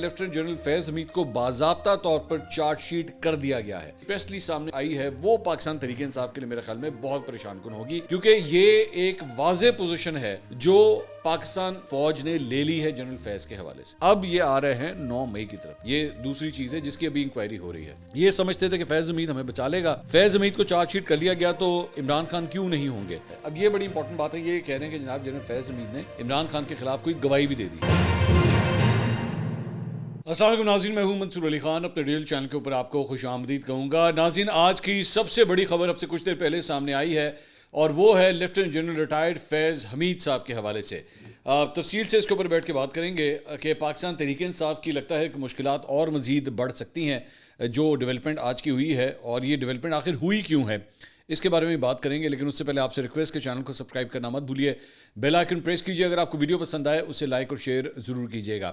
Lieutenant general فیض حمید کو باضابطہ طور پر چارج شیٹ کر دیا گیا ہے. پریس ریلیز سامنے آئی ہے وہ پاکستان تحریک انصاف کے لیے میرے خیال میں بہت پریشان کن ہوگی, کیونکہ یہ ایک واضح پوزیشن ہے جو پاکستان فوج نے لے لی ہے جنرل فیض کے حوالے سے. اب یہ آ رہے ہیں 9 مئی کی طرف. یہ دوسری چیز ہے جس کی ابھی انکوائری ہو رہی ہے. یہ سمجھتے تھے کہ فیض حمید ہمیں بچا لے گا, فیض حمید کو چارج شیٹ کر لیا گیا تو عمران خان کیوں نہیں ہوں گے. اب یہ بڑی امپورٹنٹ بات ہے, یہ کہہ رہے ہیں کہ جناب جنرل فیض حمید نے عمران خان کے خلاف کوئی گواہی بھی دے دی. السلام علیکم ناظرین, میں ہوں منصور علی خان. اپنے ریل چینل کے اوپر آپ کو خوش آمدید کہوں گا. ناظرین, آج کی سب سے بڑی خبر اب سے کچھ دیر پہلے سامنے آئی ہے اور وہ ہے لیفٹیننٹ جنرل ریٹائرڈ فیض حمید صاحب کے حوالے سے. تفصیل سے اس کے اوپر بیٹھ کے بات کریں گے کہ پاکستان تحریک انصاف کی لگتا ہے کہ مشکلات اور مزید بڑھ سکتی ہیں جو ڈیولپمنٹ آج کی ہوئی ہے, اور یہ ڈیولپمنٹ آخر ہوئی کیوں ہے اس کے بارے میں بات کریں گے. لیکن اس سے پہلے آپ سے ریکویسٹ کہ چینل کو سبسکرائب کرنا مت بھولیے, بیل آئیکن پریس کیجیے. اگر آپ کو ویڈیو پسند آئے اسے لائک اور شیئر ضرور کیجیے گا.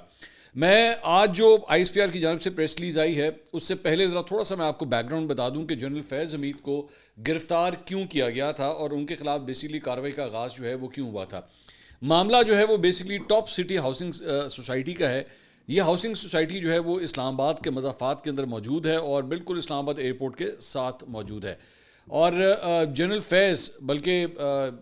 میں آج جو آئی ایس پی آر کی جانب سے پریس ریلیز آئی ہے اس سے پہلے ذرا تھوڑا سا میں آپ کو بیک گراؤنڈ بتا دوں کہ جنرل فیض حمید کو گرفتار کیوں کیا گیا تھا اور ان کے خلاف بیسیکلی کارروائی کا آغاز جو ہے وہ کیوں ہوا تھا. معاملہ جو ہے وہ basically top city housing society کا ہے. یہ ہاؤسنگ سوسائٹی جو ہے وہ اسلام آباد کے مضافات کے اندر موجود ہے اور بالکل اسلام آباد ایئرپورٹ کے ساتھ موجود ہے. اور جنرل فیض بلکہ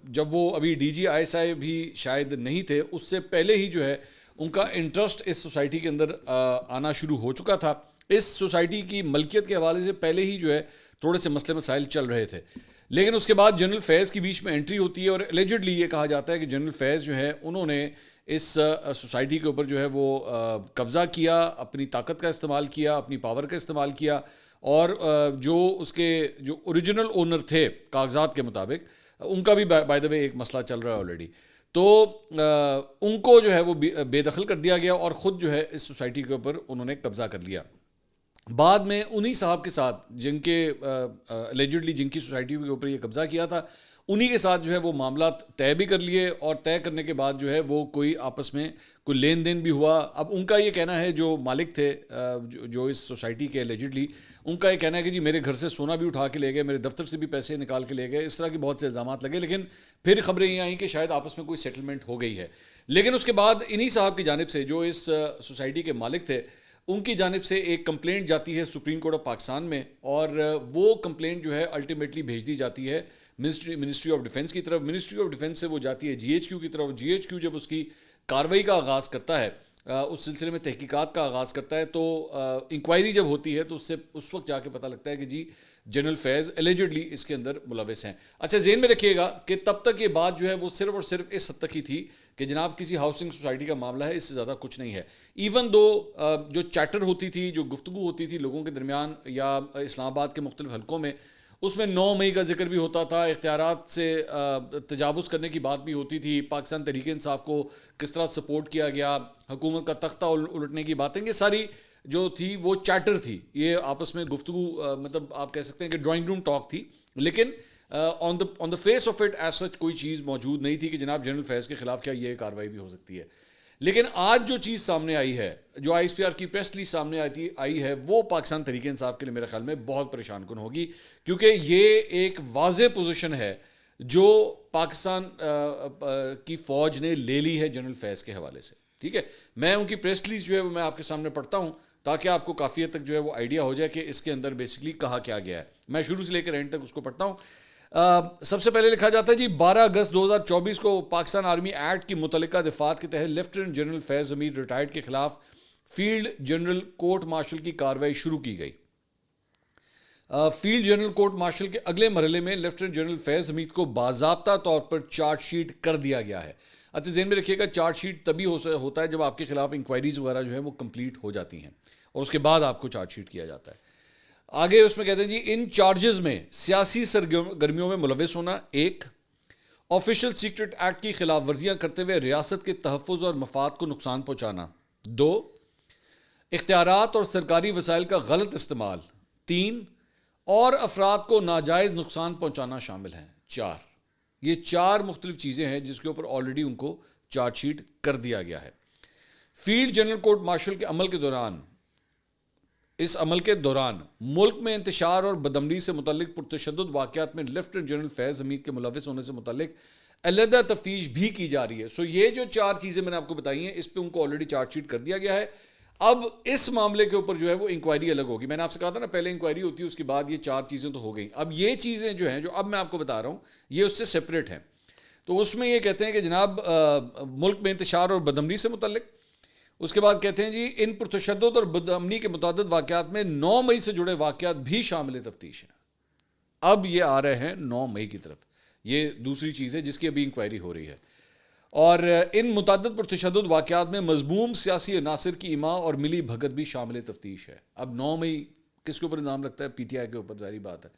جب وہ ابھی ڈی جی آئی ایس آئی بھی شاید نہیں تھے, اس سے پہلے ہی جو ہے ان کا انٹرسٹ اس سوسائٹی کے اندر آنا شروع ہو چکا تھا. اس سوسائٹی کی ملکیت کے حوالے سے پہلے ہی جو ہے تھوڑے سے مسئلے مسائل چل رہے تھے. لیکن اس کے بعد جنرل فیض کی بیچ میں انٹری ہوتی ہے اور الیجڈلی یہ کہا جاتا ہے کہ جنرل فیض جو ہے انہوں نے اس سوسائٹی کے اوپر جو ہے وہ قبضہ کیا, اپنی طاقت کا استعمال کیا, اپنی پاور کا استعمال کیا, اور جو اس کے جو اوریجنل اونر تھے کاغذات کے مطابق ان کا بھی بائی دا وے ایک مسئلہ چل رہا ہے آلریڈی. تو ان کو جو ہے وہ بے دخل کر دیا گیا اور خود جو ہے اس سوسائٹی کے اوپر انہوں نے قبضہ کر لیا. بعد میں انہی صاحب کے ساتھ جن کے الیجڈلی جن کی سوسائٹی کے اوپر یہ قبضہ کیا تھا انہی کے ساتھ جو ہے وہ معاملات طے بھی کر لیے, اور طے کرنے کے بعد جو ہے وہ کوئی آپس میں کوئی لین دین بھی ہوا. اب ان کا یہ کہنا ہے, جو مالک تھے جو اس سوسائٹی کے الیجڈلی, ان کا یہ کہنا ہے کہ جی میرے گھر سے سونا بھی اٹھا کے لے گئے, میرے دفتر سے بھی پیسے نکال کے لے گئے. اس طرح کے بہت سے الزامات لگے, لیکن پھر خبریں یہ آئیں کہ شاید آپس میں کوئی سیٹلمنٹ ہو گئی ہے. لیکن اس کے بعد انہی صاحب کی جانب سے جو اس سوسائٹی کے مالک تھے ان کی جانب سے ایک کمپلینٹ جاتی ہے سپریم کورٹ آف پاکستان میں, اور وہ کمپلینٹ جو ہے الٹیمیٹلی بھیج دی جاتی ہے منسٹری آف ڈیفنس کی طرف. منسٹری آف ڈیفنس سے وہ جاتی ہے جی ایچ کیو کی طرف. جی ایچ کیو جب اس کی کارروائی کا آغاز کرتا ہے, اس سلسلے میں تحقیقات کا آغاز کرتا ہے, تو انکوائری جب ہوتی ہے تو اس وقت جا کے پتہ لگتا ہے کہ جی جنرل فیض الیجڈلی اس کے اندر ملوث ہیں. اچھا ذہن میں رکھیے گا کہ تب تک یہ بات جو ہے وہ صرف اور صرف اس حد تک ہی تھی کہ جناب کسی ہاؤسنگ سوسائٹی کا معاملہ ہے, اس سے زیادہ کچھ نہیں ہے. ایون دو جو چیٹر ہوتی تھی, جو گفتگو ہوتی تھی لوگوں کے درمیان یا اسلام آباد کے مختلف حلقوں میں, اس میں 9 مئی کا ذکر بھی ہوتا تھا, اختیارات سے تجاوز کرنے کی بات بھی ہوتی تھی, پاکستان تحریک انصاف کو کس طرح سپورٹ کیا گیا, حکومت کا تختہ الٹنے کی باتیں, یہ ساری جو تھی وہ چیٹر تھی. یہ آپس میں گفتگو مطلب آپ کہہ سکتے ہیں کہ ڈرائنگ روم ٹاک تھی, لیکن on the face of it is such کوئی چیز موجود نہیں تھی کہ جناب جنرل فیض کے خلاف کیا یہ کارروائی بھی ہو سکتی ہے. لیکن آج جو چیز سامنے آئی ہے, جو آئی ایس پی آر کی پریس ریلیز سامنے آئی ہے, وہ پاکستان تحریک انصاف کے لیے میرے خیال میں بہت پریشان کن ہوگی, کیونکہ یہ ایک واضح پوزیشن ہے جو پاکستان کی فوج نے لے لی ہے جنرل فیض کے حوالے سے. ٹھیک ہے, میں ان کی پریس ریلیز جو ہے وہ میں آپ کے سامنے پڑھتا ہوں تاکہ آپ کو کافی حد تک جو ہے وہ آئیڈیا ہو جائے کہ اس کے اندر بیسکلی کہا کیا گیا ہے. میں شروع سے لے کر اینڈ تک اس کو پڑھتا ہوں. سب سے پہلے لکھا جاتا ہے جی 12 اگست 2024 کو پاکستان آرمی ایکٹ کی متعلقہ دفعات کے تحت لیفٹیننٹ جنرل فیض حمید ریٹائرڈ کے خلاف فیلڈ جنرل کورٹ مارشل کی کارروائی شروع کی گئی. Field general court marshal K اگلے مرحلے میں لیفٹیننٹ جنرل فیض حمید کو باضابطہ طور پر چارج شیٹ کر دیا گیا ہے. اچھا ذہن میں رکھیے گا, چارج شیٹ تبھی ہوتا ہے جب آپ کے خلاف انکوائریز وغیرہ جو ہے وہ کمپلیٹ ہو جاتی ہیں اور اس کے بعد آپ کو چارج شیٹ کیا جاتا ہے. آگے اس میں کہتے ہیں جی ان چارجز میں سیاسی سرگرمیوں میں ملوث ہونا 1, آفیشل سیکرٹ ایکٹ کی خلاف ورزیاں کرتے ہوئے ریاست کے تحفظ اور مفاد کو نقصان پہنچانا, 2, اختیارات اور سرکاری وسائل کا غلط استعمال, 3, اور افراد کو ناجائز نقصان پہنچانا شامل ہیں, 4. یہ 4 مختلف چیزیں ہیں جس کے اوپر آلریڈی ان کو چارج شیٹ کر دیا گیا ہے. Field general court marshal K اس عمل کے دوران ملک میں انتشار اور بدامنی سے متعلق پرتشدد واقعات میں لیفٹیننٹ جنرل فیض حمید کے ملوث ہونے سے متعلق علیحدہ تفتیش بھی کی جا رہی ہے. یہ جو 4 چیزیں میں نے آپ کو بتائی ہیں اس پہ ان کو آلریڈی چارج شیٹ کر دیا گیا ہے. اب اس معاملے کے اوپر جو ہے وہ انکوائری الگ ہوگی. میں نے آپ سے کہا تھا نا پہلے انکوائری ہوتی ہے, اس کے بعد یہ 4 چیزیں تو ہو گئیں. اب یہ چیزیں جو ہیں جو اب میں آپ کو بتا رہا ہوں یہ اس سے سپریٹ ہیں. تو اس میں یہ کہتے ہیں کہ جناب ملک میں انتشار اور بدامنی سے متعلق. اس کے بعد کہتے ہیں جی ان پرتشدد اور بدامنی کے متعدد واقعات میں 9 مئی سے جڑے واقعات بھی شامل تفتیش ہیں. اب یہ آ رہے ہیں 9 مئی کی طرف. یہ دوسری چیز ہے جس کی ابھی انکوائری ہو رہی ہے. اور ان متعدد پرتشدد واقعات میں مذموم سیاسی عناصر کی اما اور ملی بھگت بھی شامل تفتیش ہے. اب 9 مئی کس کے اوپر الزام لگتا ہے؟ پی ٹی آئی کے اوپر, ظاہری بات ہے.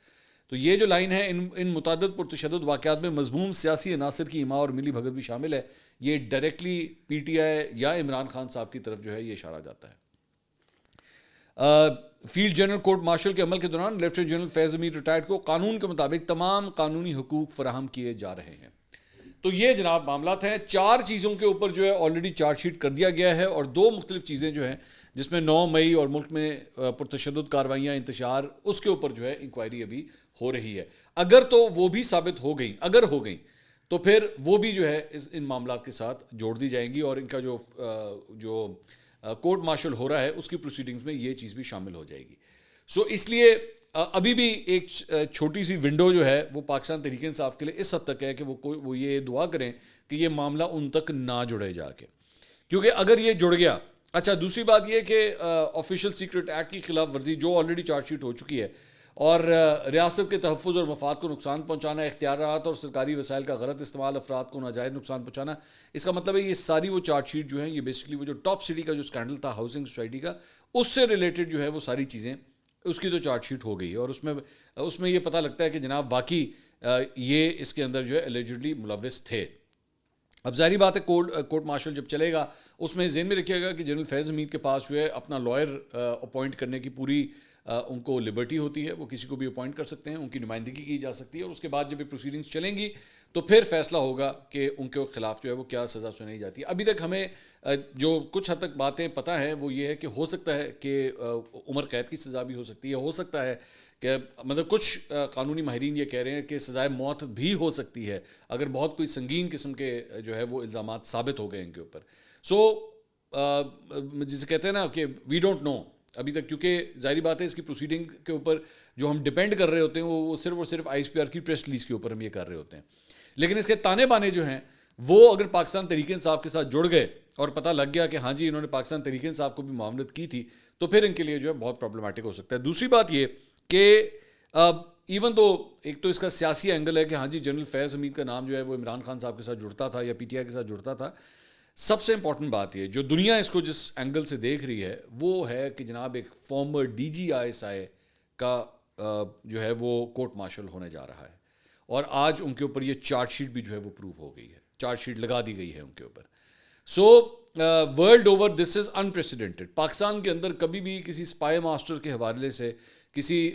تو یہ جو لائن ہے ان متعدد پرتشدد واقعات میں مذموم سیاسی عناصر کی اما اور ملی بھگت بھی شامل ہے, یہ ڈائریکٹلی پی ٹی آئی یا عمران خان صاحب کی طرف جو ہے یہ اشارہ جاتا ہے. Field general court marshal K عمل کے دوران لیفٹیننٹ جنرل فیض حمید ریٹائرڈ کو قانون کے مطابق تمام قانونی حقوق فراہم کیے جا رہے ہیں. تو یہ جناب معاملات ہیں. 4 چیزوں کے اوپر جو ہے آلریڈی چارج شیٹ کر دیا گیا ہے, اور 2 مختلف چیزیں جو ہیں جس میں 9 مئی اور ملک میں پرتشدد کاروائیاں, انتشار, اس کے اوپر جو ہے انکوائری ابھی ہو رہی ہے. اگر تو وہ بھی ثابت ہو گئیں, اگر ہو گئیں تو پھر وہ بھی جو ہے ان معاملات کے ساتھ جوڑ دی جائیں گی, اور ان کا جو کورٹ مارشل ہو رہا ہے اس کی پروسیڈنگز میں یہ چیز بھی شامل ہو جائے گی. سو اس لیے ابھی بھی ایک چھوٹی سی ونڈو جو ہے وہ پاکستان تحریک انصاف کے لیے اس حد تک ہے کہ وہ یہ دعا کریں کہ یہ معاملہ ان تک نہ جڑے جا کے, کیونکہ اگر یہ جڑ گیا. اچھا, دوسری بات یہ کہ آفیشیل سیکرٹ ایکٹ کی خلاف ورزی جو آلریڈی چارج شیٹ ہو چکی ہے, اور ریاست کے تحفظ اور مفاد کو نقصان پہنچانا, اختیارات اور سرکاری وسائل کا غلط استعمال, افراد کو ناجائز نقصان پہنچانا, اس کا مطلب ہے یہ ساری وہ چارج شیٹ جو ہیں یہ بیسکلی وہ جو ٹاپ سٹی کا جو اسکینڈل تھا ہاؤسنگ سوسائٹی کا, اس سے ریلیٹڈ جو ہے وہ ساری چیزیں اس کی تو چارج شیٹ ہو گئی ہے, اور اس میں یہ پتہ لگتا ہے کہ جناب واقعی یہ اس کے اندر جو ہے الیجڈلی ملوث تھے. اب ظاہری بات ہے کورٹ مارشل جب چلے گا اس میں ذہن میں رکھیے گا کہ جنرل فیض حمید کے پاس جو ہے اپنا لائر اپوائنٹ کرنے کی پوری ان کو لبرٹی ہوتی ہے, وہ کسی کو بھی اپوائنٹ کر سکتے ہیں, ان کی نمائندگی کی جا سکتی ہے, اور اس کے بعد جب یہ پروسیڈنگز چلیں گی تو پھر فیصلہ ہوگا کہ ان کے خلاف جو ہے وہ کیا سزا سنائی جاتی ہے. ابھی تک ہمیں جو کچھ حد تک باتیں پتہ ہیں وہ یہ ہے کہ ہو سکتا ہے کہ عمر قید کی سزا بھی ہو سکتی ہے, ہو سکتا ہے کہ مطلب کچھ قانونی ماہرین یہ کہہ رہے ہیں کہ سزائے موت بھی ہو سکتی ہے اگر بہت کوئی سنگین قسم کے جو ہے وہ الزامات ثابت ہو گئے ان کے اوپر. سو جسے کہتے ہیں نا کہ وی ڈونٹ نو ابھی تک, کیونکہ ظاہری بات ہے اس کی پروسیڈنگ کے اوپر جو ہم ڈیپینڈ کر رہے ہوتے ہیں وہ صرف اور صرف آئی ایس پی آر کی پریس ریلیز کے اوپر ہم یہ کر رہے ہوتے ہیں. لیکن اس کے تانے بانے جو ہیں وہ اگر پاکستان تحریک انصاف کے ساتھ جڑ گئے اور پتہ لگ گیا کہ ہاں جی انہوں نے پاکستان تحریک انصاف کو بھی معاونت کی تھی, تو پھر ان کے لیے جو ہے بہت پرابلمٹک ہو سکتا ہے. دوسری بات یہ کہ ایون تو ایک تو اس کا سیاسی اینگل ہے کہ ہاں جی جنرل فیض حمید کا نام جو ہے وہ عمران خان صاحب کے ساتھ جڑتا تھا یا پی ٹی آئی کے ساتھ جڑتا تھا. سب سے امپورٹنٹ بات یہ جو دنیا اس کو جس اینگل سے دیکھ رہی ہے وہ ہے کہ جناب ایک farmer D G I S I کا جو ہے وہ کورٹ مارشل ہونے جا رہا ہے, اور آج ان کے اوپر یہ چارج شیٹ بھی جو ہے وہ پروو ہو گئی ہے, چارج شیٹ لگا دی گئی ہے ان کے اوپر. So world over this is unprecedented. Pakistan کے اندر کبھی بھی کسی اسپائی ماسٹر کے حوالے سے, کسی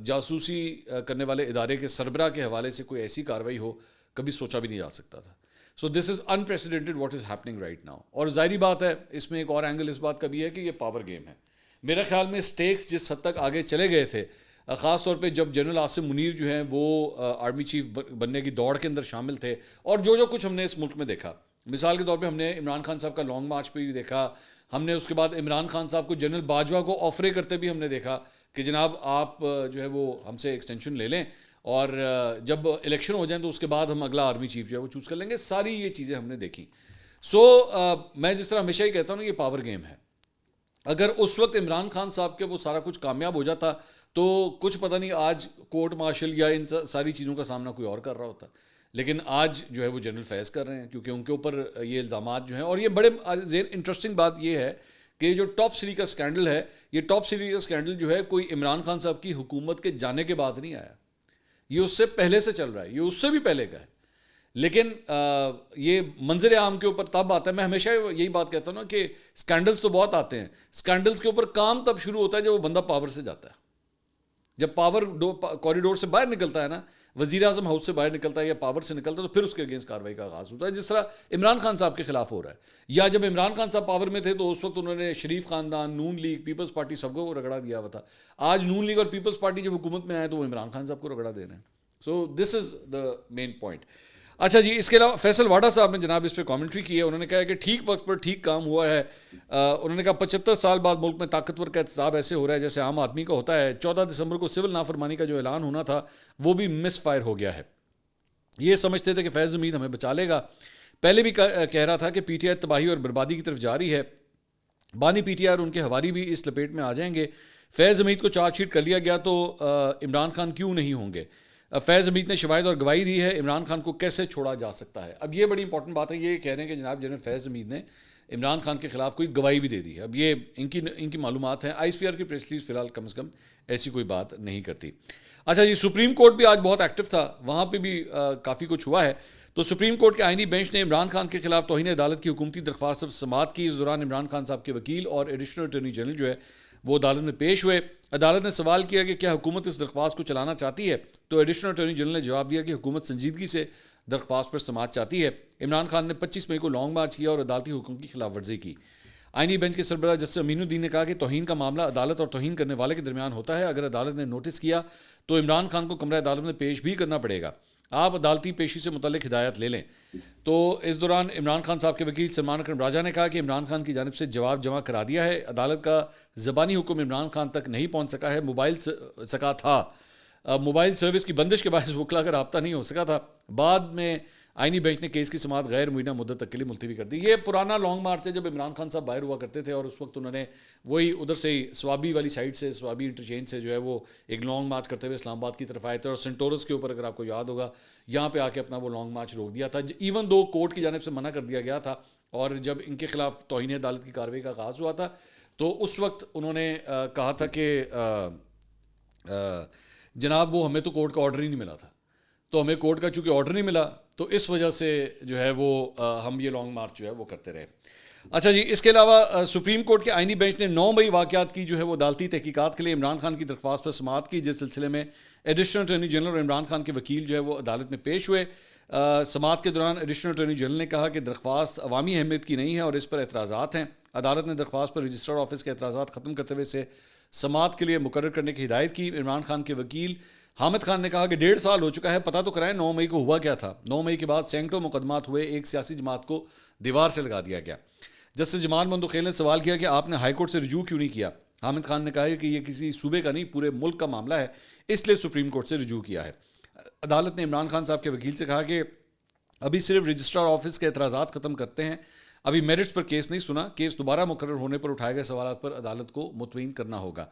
جاسوسی کرنے والے ادارے کے سربراہ کے حوالے سے کوئی ایسی کارروائی ہو, کبھی سوچا بھی نہیں جا سکتا تھا. So this is unprecedented what is happening right now. اور ظاہری بات ہے اس میں ایک اور اینگل اس بات کا بھی ہے کہ یہ پاور گیم ہے. میرے خیال میں اسٹیکس جس حد تک آگے چلے گئے تھے, خاص طور پہ جب جنرل عاصم منیر جو ہیں وہ آرمی چیف بننے کی دوڑ کے اندر شامل تھے, اور جو کچھ ہم نے اس ملک میں دیکھا, مثال کے طور پہ ہم نے عمران خان صاحب کا لانگ مارچ پہ بھی دیکھا, ہم نے اس کے بعد عمران خان صاحب کو جنرل باجوہ کو آفرے کرتے بھی ہم نے دیکھا کہ جناب آپ جو ہے وہ ہم سے ایکسٹینشن لے لیں, اور جب الیکشن ہو جائیں تو اس کے بعد ہم اگلا آرمی چیف جو ہے وہ چوز کر لیں گے. ساری یہ چیزیں ہم نے دیکھی. سو میں جس طرح ہمیشہ ہی کہتا ہوں نا, یہ پاور گیم ہے. اگر اس وقت عمران خان صاحب کے وہ سارا کچھ کامیاب ہو جاتا تو کچھ پتہ نہیں آج کورٹ مارشل یا ان ساری چیزوں کا سامنا کوئی اور کر رہا ہوتا. لیکن آج جو ہے وہ جنرل فیض کر رہے ہیں کیونکہ ان کے اوپر یہ الزامات جو ہیں. اور یہ بڑے انٹرسٹنگ بات یہ ہے کہ جو ٹاپ 3 کا اسکینڈل ہے, یہ ٹاپ 3 کا اسکینڈل جو ہے کوئی عمران خان صاحب کی حکومت کے جانے کے بعد نہیں آیا, یہ اس سے پہلے سے چل رہا ہے, یہ اس سے بھی پہلے کا ہے. لیکن یہ منظر عام کے اوپر تب آتا ہے. میں ہمیشہ یہی بات کہتا ہوں نا کہ اسکینڈلس تو بہت آتے ہیں, اسکینڈلس کے اوپر کام تب شروع ہوتا ہے جب وہ بندہ پاور سے جاتا ہے. جب پاور کوریڈور سے باہر نکلتا ہے نا, وزیر اعظم ہاؤس سے باہر نکلتا ہے یا پاور سے نکلتا ہے, تو پھر اس کے اگینسٹ کارروائی کا آغاز ہوتا ہے, جس طرح عمران خان صاحب کے خلاف ہو رہا ہے. یا جب عمران خان صاحب پاور میں تھے تو اس وقت انہوں نے شریف خاندان, نون لیگ, پیپلز پارٹی سب کو رگڑا دیا ہوا تھا. آج نون لیگ اور پیپلز پارٹی جب حکومت میں آئے تو وہ عمران خان صاحب کو رگڑا دے رہے ہیں. سو this is the main point. اچھا جی، اس کے علاوہ فیصل واڈا صاحب نے جناب اس پہ کامنٹری کی ہے. انہوں نے کہا ہے کہ ٹھیک وقت پر ٹھیک کام ہوا ہے. انہوں نے کہا 75 سال بعد ملک میں طاقتور کا احتساب ایسے ہو رہا ہے جیسے عام آدمی کا ہوتا ہے. 14 دسمبر کو سول نافرمانی کا جو اعلان ہونا تھا وہ بھی مس فائر ہو گیا ہے. یہ سمجھتے تھے کہ فیض حمید ہمیں بچا لے گا. پہلے بھی کہہ رہا تھا کہ پی ٹی آئی تباہی اور بربادی کی طرف جاری ہے. بانی پی ٹی آئی اور ان کے ہواری بھی اس لپیٹ میں آ جائیں گے. فیض حمید کو چارج شیٹ کر لیا گیا تو عمران خان کیوں نہیں ہوں گے. فیض حمید نے شواہد اور گواہی دی ہے, عمران خان کو کیسے چھوڑا جا سکتا ہے. اب یہ بڑی انپورٹنٹ بات ہے, یہ کہہ رہے ہیں کہ جناب جنرل فیض حمید نے عمران خان کے خلاف کوئی گواہی بھی دے دی ہے. اب یہ ان کی معلومات ہیں. آئی ایس پی آر کی پریس ریلیز فی الحال کم از کم ایسی کوئی بات نہیں کرتی. اچھا جی, سپریم کورٹ بھی آج بہت ایکٹیو تھا, وہاں پہ بھی کافی کچھ ہوا ہے. تو سپریم کورٹ کے آئینی بینچ نے عمران خان کے خلاف توہین عدالت کی حکومتی درخواست پر سماعت کی. اس دوران عمران خان صاحب کے وکیل اور ایڈیشنل اٹارنی جنرل جو ہے وہ عدالت میں پیش ہوئے. عدالت نے سوال کیا کہ کیا حکومت اس درخواست کو چلانا چاہتی ہے, تو ایڈیشنل اٹارنی جنرل نے جواب دیا کہ حکومت سنجیدگی سے درخواست پر سماعت چاہتی ہے. عمران خان نے 25 مئی کو لانگ مارچ کیا اور عدالتی حکم کی خلاف ورزی کی. آئینی بینچ کے سربراہ جسٹس امین الدین نے کہا کہ توہین کا معاملہ عدالت اور توہین کرنے والے کے درمیان ہوتا ہے. اگر عدالت نے نوٹس کیا تو عمران خان کو کمرہ عدالت میں پیش بھی کرنا پڑے گا. آپ عدالتی پیشی سے متعلق ہدایت لے لیں. تو اس دوران عمران خان صاحب کے وکیل سلمان اکرم راجہ نے کہا کہ عمران خان کی جانب سے جواب جمع کرا دیا ہے. عدالت کا زبانی حکم عمران خان تک نہیں پہنچ سکا ہے, موبائل سروس کی بندش کے باعث وکلا کا رابطہ نہیں ہو سکا تھا. بعد میں آئینی بینچ نے کیس کی سماعت غیر معینہ مدت تک کے لیے ملتوی کر دی. یہ پرانا لانگ مارچ ہے جب عمران خان صاحب باہر ہوا کرتے تھے, اور اس وقت انہوں نے وہی ادھر سے ہی سوابی والی سائڈ سے, سوابی انٹرچینج سے جو ہے وہ ایک لانگ مارچ کرتے ہوئے اسلام آباد کی طرف آئے تھے, اور سینٹورس کے اوپر اگر آپ کو یاد ہوگا یہاں پہ آ کے اپنا وہ لانگ مارچ روک دیا تھا. ایون دو کورٹ کی جانب سے منع کر دیا گیا تھا, اور جب ان کے خلاف توہین عدالت کی کارروائی کا آغاز ہوا تھا تو اس وقت انہوں نے کہا تھا کہ جناب وہ ہمیں تو کورٹ کا آرڈر ہی نہیں ملا تھا, تو ہمیں کورٹ کا چونکہ آرڈر نہیں ملا تو اس وجہ سے جو ہے وہ ہم یہ لانگ مارچ جو ہے وہ کرتے رہے. اچھا جی, اس کے علاوہ سپریم کورٹ کے آئینی بینچ نے 9 مئی واقعات کی جو ہے وہ عدالتی تحقیقات کے لیے عمران خان کی درخواست پر سماعت کی, جس سلسلے میں ایڈیشنل اٹارنی جنرل اور عمران خان کے وکیل جو ہے وہ عدالت میں پیش ہوئے. سماعت کے دوران ایڈیشنل اٹارنی جنرل نے کہا کہ درخواست عوامی اہمیت کی نہیں ہے اور اس پر اعتراضات ہیں. عدالت نے درخواست پر رجسٹرار آفس کے اعتراضات ختم کرتے ہوئے اسے سماعت کے لیے مقرر کرنے کی ہدایت کی. عمران خان کے وکیل حامد خان نے کہا کہ 1.5 سال ہو چکا ہے, پتہ تو کرائیں 9 مئی کو ہوا کیا تھا. 9 مئی کے بعد سینکڑوں مقدمات ہوئے, ایک سیاسی جماعت کو دیوار سے لگا دیا گیا. جسٹس جمال مندوخیل نے سوال کیا کہ آپ نے ہائی کورٹ سے رجوع کیوں نہیں کیا. حامد خان نے کہا کہ یہ کسی صوبے کا نہیں پورے ملک کا معاملہ ہے, اس لیے سپریم کورٹ سے رجوع کیا ہے. عدالت نے عمران خان صاحب کے وکیل سے کہا کہ ابھی صرف رجسٹرار آفس کے اعتراضات ختم کرتے ہیں, ابھی میرٹس پر کیس نہیں سنا, کیس دوبارہ مقرر ہونے پر اٹھائے گئے سوالات پر عدالت کو مطمئن کرنا ہوگا.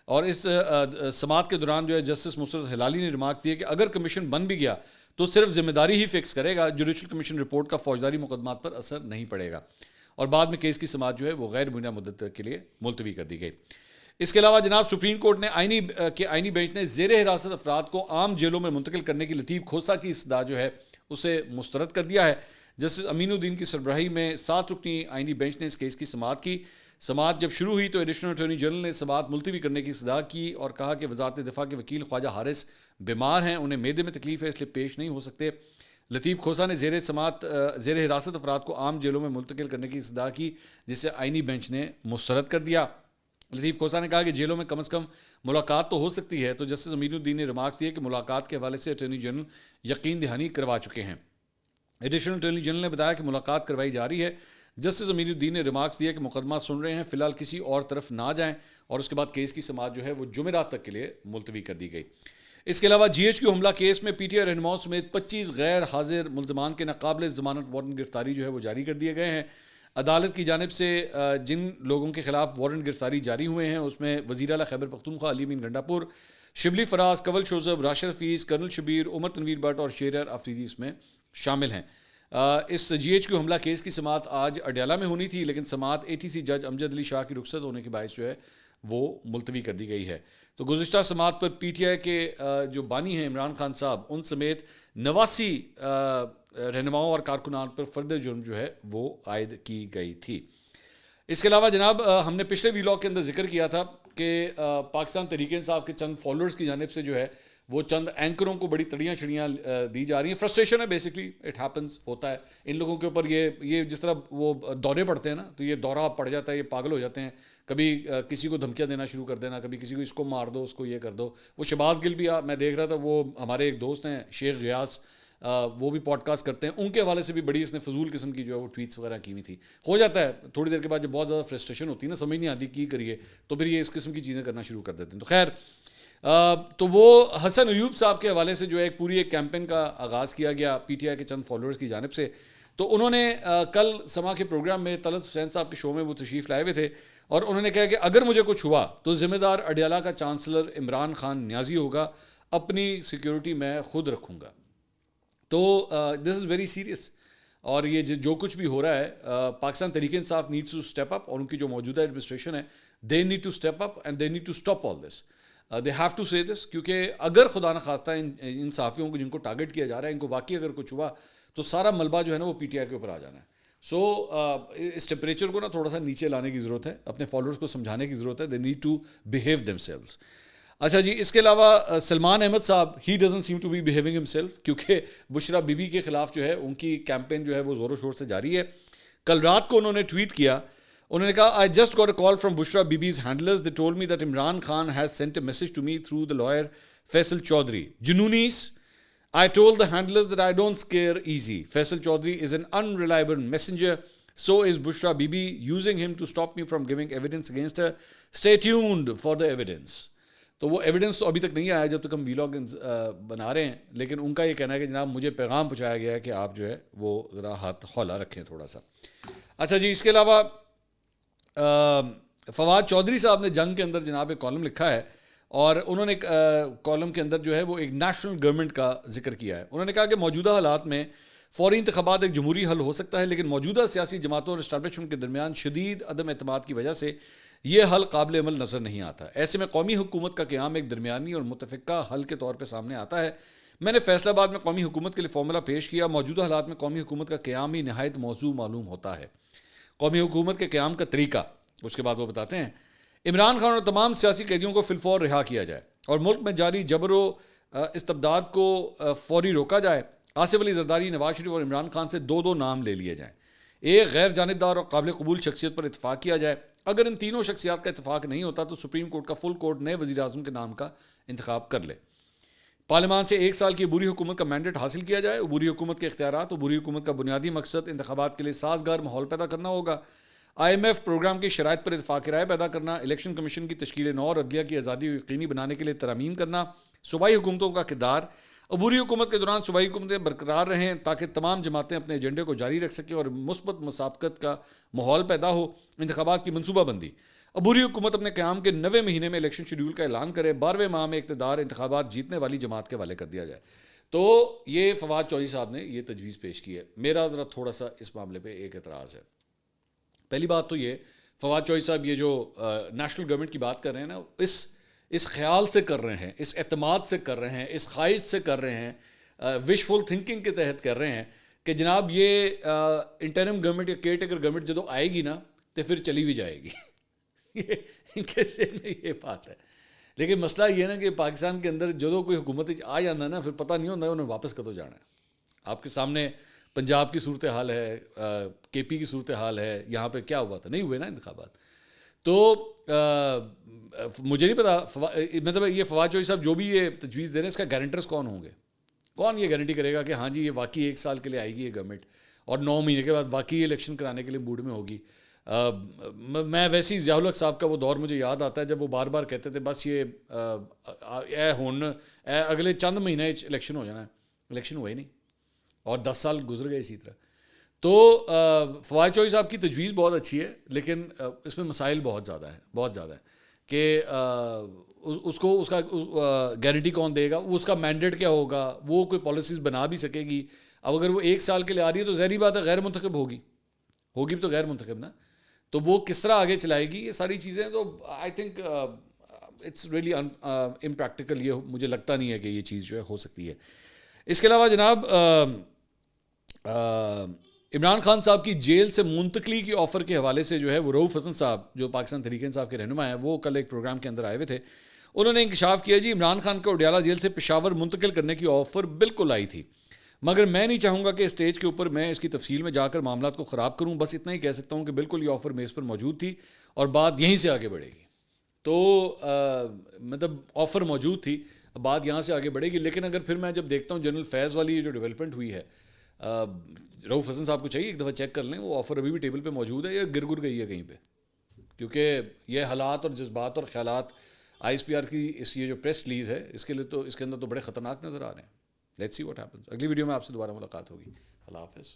اور اس سماعت کے دوران جو ہے جسٹس مسرت ہلالی نے ریمارکس دیے کہ اگر کمیشن بن بھی گیا تو صرف ذمہ داری ہی فکس کرے گا, جوڈیشل کمیشن رپورٹ کا فوجداری مقدمات پر اثر نہیں پڑے گا. اور بعد میں کیس کی سماعت جو ہے وہ غیر معینہ مدت کے لیے ملتوی کر دی گئی. اس کے علاوہ جناب سپریم کورٹ نے آئینی بینچ نے زیر حراست افراد کو عام جیلوں میں منتقل کرنے کی لطیف کھوسہ کی استدعا جو ہے اسے مسترد کر دیا ہے. جسٹس امین الدین کی سربراہی میں 7 رکنی آئینی بینچ نے اس کیس کی سماعت کی. سماعت جب شروع ہوئی تو ایڈیشنل اٹارنی جنرل نے سماعت ملتوی کرنے کی استدعا کی اور کہا کہ وزارت دفاع کے وکیل خواجہ حارث بیمار ہیں, انہیں معدے میں تکلیف ہے, اس لیے پیش نہیں ہو سکتے. لطیف کھوسہ نے زیر حراست افراد کو عام جیلوں میں منتقل کرنے کی استدعا کی, جسے آئینی بینچ نے مسترد کر دیا. لطیف کھوسہ نے کہا کہ جیلوں میں کم از کم ملاقات تو ہو سکتی ہے, تو جسٹس امین الدین نے ریمارکس دیے کہ ملاقات کے حوالے سے اٹارنی جنرل یقین دہانی کروا چکے ہیں. ایڈیشنل اٹارنی جنرل نے بتایا کہ ملاقات کروائی جا رہی ہے. جسٹس امین الدین نے ریمارکس دیا کہ مقدمہ سن رہے ہیں, فی الحال کسی اور طرف نہ جائیں, اور اس کے بعد کیس کی سماعت جو ہے وہ جمعرات تک کے لیے ملتوی کر دی گئی. اس کے علاوہ GHQ حملہ کیس میں پی ٹی آئی رہنماؤں سمیت 25 غیر حاضر ملزمان کے ناقابل ضمانت وارنٹ گرفتاری جو ہے وہ جاری کر دیے گئے ہیں. عدالت کی جانب سے جن لوگوں کے خلاف وارنٹ گرفتاری جاری ہوئے ہیں اس میں وزیر اعلیٰ خیبر پختونخوا علی امین گنڈا پور, شبلی فراز, کنول شوذب, راشد حفیظ, کرنل شبیر, عمر تنویر بٹ اور شہریار آفریدی اس میں شامل ہیں. اس GHQ حملہ کیس کی سماعت آج اڈیالہ میں ہونی تھی, لیکن سماعت ATC جج امجد علی شاہ کی رخصت ہونے کے باعث جو ہے وہ ملتوی کر دی گئی ہے. تو گزشتہ سماعت پر PTI کے جو بانی ہیں عمران خان صاحب, ان سمیت 89 رہنماؤں اور کارکنان پر فرد جرم جو ہے وہ عائد کی گئی تھی. اس کے علاوہ جناب ہم نے پچھلے ویلاگ کے اندر ذکر کیا تھا کہ پاکستان تحریک انصاف کے چند فالوورز کی جانب سے جو ہے وہ چند اینکروں کو بڑی تڑیاں چھڑیاں دی جا رہی ہیں. فرسٹریشن ہے بیسکلی, اٹ ہیپنس, ہوتا ہے ان لوگوں کے اوپر. یہ جس طرح وہ دورے پڑتے ہیں نا, تو یہ دورہ پڑ جاتا ہے, یہ پاگل ہو جاتے ہیں. کبھی کسی کو دھمکیاں دینا شروع کر دینا, کبھی کسی کو اس کو مار دو, اس کو یہ کر دو. وہ شہباز گل بھی میں دیکھ رہا تھا, وہ ہمارے ایک دوست ہیں شیخ غیاث, وہ بھی پوڈ کاسٹ کرتے ہیں, ان کے حوالے سے بھی بڑی اس نے فضول قسم کی جو ہے وہ ٹویٹس وغیرہ کی ہوئی تھی. ہو جاتا ہے تھوڑی دیر کے بعد جب بہت زیادہ فرسٹریشن ہوتی ہے نا, سمجھ نہیں آتی کی کریے, تو پھر یہ اس قسم کی چیزیں کرنا شروع کر دیتے ہیں. تو خیر تو وہ حسن ایوب صاحب کے حوالے سے جو ہے پوری ایک کیمپین کا آغاز کیا گیا پی ٹی آئی کے چند فالوورز کی جانب سے. تو انہوں نے کل سما کے پروگرام میں طلعت حسین صاحب کے شو میں وہ تشریف لائے ہوئے تھے, اور انہوں نے کہا کہ اگر مجھے کچھ ہوا تو ذمہ دار اڈیالہ کا چانسلر عمران خان نیازی ہوگا, اپنی سیکیورٹی میں خود رکھوں گا. تو دس از ویری سیریس, اور یہ جو کچھ بھی ہو رہا ہے Pakistan Tehreek Insaf needs to step اپ, اور ان کی جو موجودہ ایڈمنسٹریشن ہے they need to step up and they need to stop all this, they have to say this. کیونکہ اگر خدا نخواستہ ان صحافیوں کو جن کو ٹارگٹ کیا جا رہا ہے ان کو واقعی اگر کچھ ہوا تو سارا ملبہ جو ہے نا وہ پی ٹی آئی کے اوپر آ جانا ہے. سو اس ٹیمپریچر کو نا تھوڑا سا نیچے لانے کی ضرورت ہے, اپنے فالوورز کو سمجھانے کی ضرورت ہے, they need to behave themselves. اچھا جی, اس کے علاوہ سلمان احمد صاحب he doesn't seem to be behaving himself, کیونکہ بشرا بی بی کے خلاف جو ہے ان کی کیمپین جو ہے وہ زور و شور سے جاری ہے. کل رات کو انہوں نے ٹویٹ کیا, انہوں نے کہا I just got a call from Bushra Bibi's handlers, they told me that Imran Khan has sent a message to me through the lawyer Faisal Chaudhry. جنونیس, I told the handlers that I don't scare easy. Faisal Chaudhary is an unreliable messenger. So is Bushra Bibi, using him to stop me from giving evidence against her. Stay tuned for the evidence. تو وہ evidence تو ابھی تک نہیں آیا جب تک ہم ویلاگ بنا رہے ہیں, لیکن ان کا یہ کہنا ہے کہ جناب مجھے پیغام پہنچایا گیا ہے کہ آپ جو ہے وہ ذرا ہاتھ ہولا رکھیں تھوڑا سا. اچھا جی, اس کے علاوہ فواد چودھری صاحب نے جنگ کے اندر جناب ایک کالم لکھا ہے, اور انہوں نے کالم کے اندر جو ہے وہ ایک نیشنل گورنمنٹ کا ذکر کیا ہے. انہوں نے کہا کہ موجودہ حالات میں فوری انتخابات ایک جمہوری حل ہو سکتا ہے, لیکن موجودہ سیاسی جماعتوں اور اسٹیبلشمنٹ کے درمیان شدید عدم اعتماد کی وجہ سے یہ حل قابل عمل نظر نہیں آتا. ایسے میں قومی حکومت کا قیام ایک درمیانی اور متفقہ حل کے طور پہ سامنے آتا ہے. میں نے فیصل آباد میں قومی حکومت کے لیے فارمولہ پیش کیا. موجودہ حالات میں قومی حکومت کا قیام ہی نہایت موضوع معلوم ہوتا ہے. قومی حکومت کے قیام کا طریقہ, اس کے بعد وہ بتاتے ہیں عمران خان اور تمام سیاسی قیدیوں کو فی الفور رہا کیا جائے, اور ملک میں جاری جبر و استبداد کو فوری روکا جائے. آصف علی زرداری, نواز شریف اور عمران خان سے دو نام لے لیے جائیں. ایک غیر جانبدار اور قابل قبول شخصیت پر اتفاق کیا جائے. اگر ان تینوں شخصیات کا اتفاق نہیں ہوتا تو سپریم کورٹ کا فل کورٹ نئے وزیر اعظم کے نام کا انتخاب کر لے. پارلیمان سے 1 سال کی عبوری حکومت کا مینڈیٹ حاصل کیا جائے. عبوری حکومت کے اختیارات, عبوری حکومت کا بنیادی مقصد انتخابات کے لیے سازگار ماحول پیدا کرنا ہوگا. IMF پروگرام کی شرائط پر اتفاق رائے پیدا کرنا, الیکشن کمیشن کی تشکیل نو اور عدلیہ کی آزادی یقینی بنانے کے لیے ترامیم کرنا. صوبائی حکومتوں کا کردار, عبوری حکومت کے دوران صوبائی حکومتیں برقرار رہیں تاکہ تمام جماعتیں اپنے ایجنڈے کو جاری رکھ سکیں اور مثبت مسابقت کا ماحول پیدا ہو. انتخابات کی منصوبہ بندی, عبوری حکومت اپنے قیام کے 90 مہینے میں الیکشن شیڈول کا اعلان کرے. 12ویں ماہ میں اقتدار انتخابات جیتنے والی جماعت کے حوالے کر دیا جائے. تو یہ فواد چودھری صاحب نے یہ تجویز پیش کی ہے. میرا ذرا تھوڑا سا اس معاملے پہ ایک اعتراض ہے. پہلی بات تو یہ, فواد چودھری صاحب یہ جو نیشنل گورنمنٹ کی بات کر رہے ہیں نا, اس خیال سے کر رہے ہیں, اس اعتماد سے کر رہے ہیں, اس خواہش سے کر رہے ہیں, وشفل تھنکنگ کے تحت کر رہے ہیں کہ جناب یہ انٹرم گورنمنٹ یا کیئر ٹیکر گورنمنٹ جدو آئے گی نا تو پھر چلی بھی جائے گی. ان کے ذہن میں یہ بات ہے. لیکن مسئلہ یہ ہے نا کہ پاکستان کے اندر جدو کوئی حکومت آ جانا ہے نا, پھر پتہ نہیں ہوتا انہیں واپس کدو جانا ہے. آپ کے سامنے پنجاب کی صورتحال ہے, کے پی کی صورتحال ہے, یہاں پہ کیا ہوا تھا, نہیں ہوئے نا انتخابات. تو مجھے نہیں پتا مطلب یہ فواد چودھری صاحب جو بھی یہ تجویز دے رہے ہیں اس کا گارنٹرز کون ہوں گے, کون یہ گارنٹی کرے گا کہ ہاں جی یہ واقعی 1 سال کے لیے آئے گی یہ گورنمنٹ اور 9 مہینے کے بعد واقعی الیکشن کرانے کے لیے موڈ میں ہوگی. میں ویسے ہی ضیاء الحق صاحب کا وہ دور مجھے یاد آتا ہے جب وہ بار بار کہتے تھے بس یہ اگلے چند مہینے الیکشن ہو جانا ہے. الیکشن ہوا ہی نہیں اور 10 سال گزر گئے اسی طرح. تو فواد چودھری صاحب کی تجویز بہت اچھی ہے, لیکن اس میں مسائل بہت زیادہ ہیں کہ اس کو اس کا گارنٹی کون دے گا, اس کا مینڈیٹ کیا ہوگا, وہ کوئی پالیسیز بنا بھی سکے گی. اب اگر وہ 1 سال کے لیے آ رہی ہے تو ظاہری بات ہے غیر منتخب ہوگی بھی تو غیر منتخب نا, تو وہ کس طرح آگے چلائے گی, یہ ساری چیزیں. تو I think it's really impractical. یہ مجھے لگتا نہیں ہے کہ یہ چیز جو ہے ہو سکتی ہے. اس کے علاوہ جناب عمران خان صاحب کی جیل سے منتقلی کی آفر کے حوالے سے جو ہے وہ رؤوف حسن صاحب جو پاکستان تحریک انصاف کے رہنما ہیں, وہ کل ایک پروگرام کے اندر آئے ہوئے تھے. انہوں نے انکشاف کیا جی عمران خان کو اڈیالہ جیل سے پشاور منتقل کرنے کی آفر بالکل آئی تھی, مگر میں نہیں چاہوں گا کہ اسٹیج کے اوپر میں اس کی تفصیل میں جا کر معاملات کو خراب کروں. بس اتنا ہی کہہ سکتا ہوں کہ بالکل یہ آفر میز پر موجود تھی اور بات یہیں سے آگے بڑھے گی. تو مطلب آفر موجود تھی. بات یہاں سے آگے بڑھے گی. لیکن اگر پھر میں جب دیکھتا ہوں جنرل فیض والی یہ جو ڈیولپمنٹ ہوئی ہے, رؤف حسن صاحب کو چاہیے ایک دفعہ چیک کر لیں, وہ آفر ابھی بھی ٹیبل پہ موجود ہے یا گر گئی ہے کہیں پہ, کیونکہ یہ حالات اور جذبات اور خیالات آئی ایس پی آر کی یہ جو پریس ریلیز ہے اس کے لیے تو اس کے اندر تو بڑے خطرناک نظر آ رہے ہیں. Let's see what happens. اگلی ویڈیو میں آپ سے دوبارہ ملاقات ہوگی. اللہ حافظ.